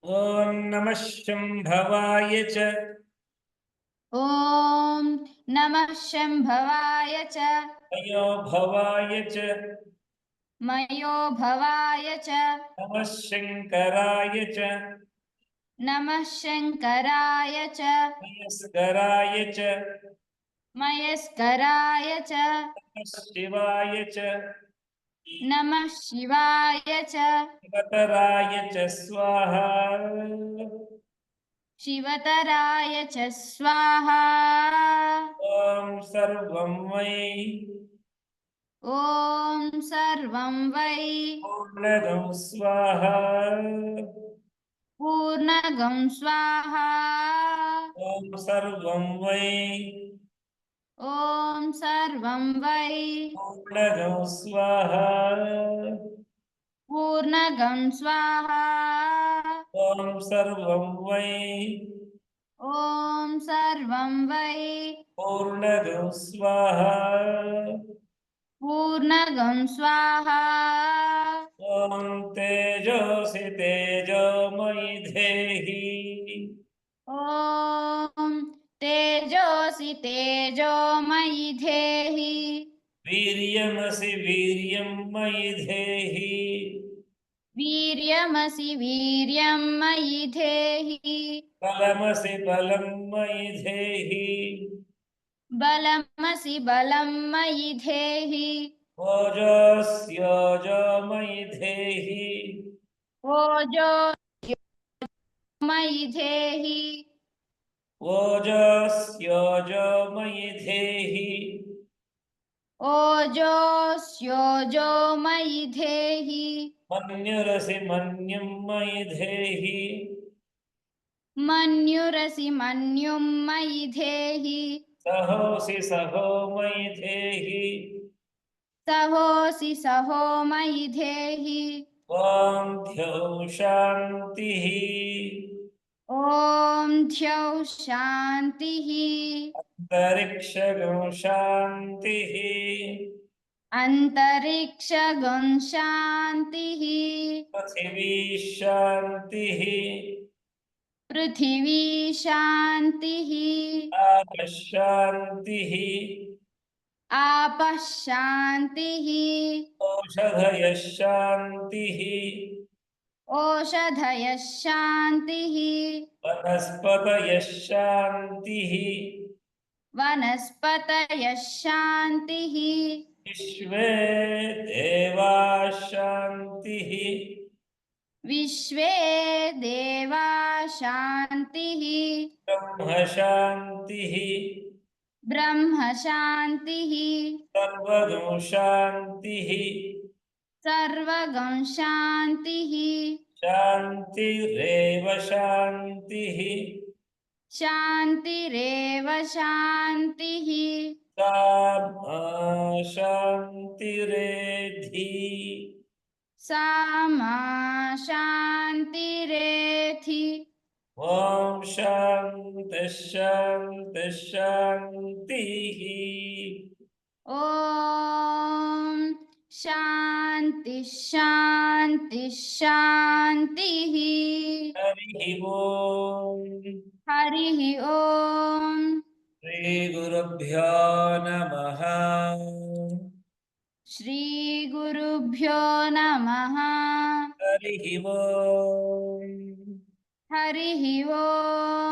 ॐ नमः शम्भवाय च ॐ नमः शम्भवाय च अयो भवाय च मयो भवाय च नमः शङ्कराय च नमः शङ्कराय च मयस्कराय च मयस्कराय च नमः शिवाय च नमः शिवाय च शिवतराय च स्वाहा शिवतराय च स्वाहा ॐ सर्वं वै ॐ सर्वं वै पूर्णगं स्वाहा पूर्णगं स्वाहा ॐ सर्वं वै ॐ सर्वं वै पूर्णगं स्वाहा पूर्णगं स्वाहा ॐ सर्वं वै ॐ सर्वं वै पूर्णगं स्वाहा पूर्णगं स्वाहा ॐ तेजोऽसि तेजोमयि धेहि ॐ तेजोऽसि तेजोमयि धेहि वीर्यमसि वीर्यं मयि धेहि वीर्यमसि वीर्यं मयि धेहि बलमसि बलं मयि धेहि बलमसि बलं मयि धेहि ओजस्योजो मयि धेहि ओजो मयि धेहि ओजस्योजो मयि धेहि ओजोऽस्योजो मयि धेहि मन्युरसि मन्युं मयि धेहि मन्युरसि मन्युं मयि धेहि सहोऽसि सहो मयि धेहि सहोऽसि सहो मयि धेहि ॐ द्यौः शान्तिः ॐ द्यौः शान्तिः अन्तरिक्षगं शान्तिः अन्तरिक्षगं शान्तिः पृथिवी शान्तिः पृथिवी शान्तिः आकाश शान्तिः आपः शान्तिः ओषधयः शान्तिः ओषधयः शान्तिः वनस्पतयः शान्तिः वनस्पतयः शान्तिः विश्वे देवाः शान्तिः विश्वे देवा शान्तिः ब्रह्म शान्तिः ब्रह्म शान्तिः सर्वगं शान्तिः सर्वगं शान्तिः शान्तिरेव शान्तिः शान्तिरेव शान्तिः सा मा शान्तिरेधि सा मा शान्तिरेधि ॐ शान्तिः शान्तिः शान्तिः ॐ शान्तिः शान्तिः शान्तिः हरिः ॐ हरिः ॐ श्रीगुरुभ्यो नमः श्रीगुरुभ्यो नमः हरिः ॐ हरिः ॐ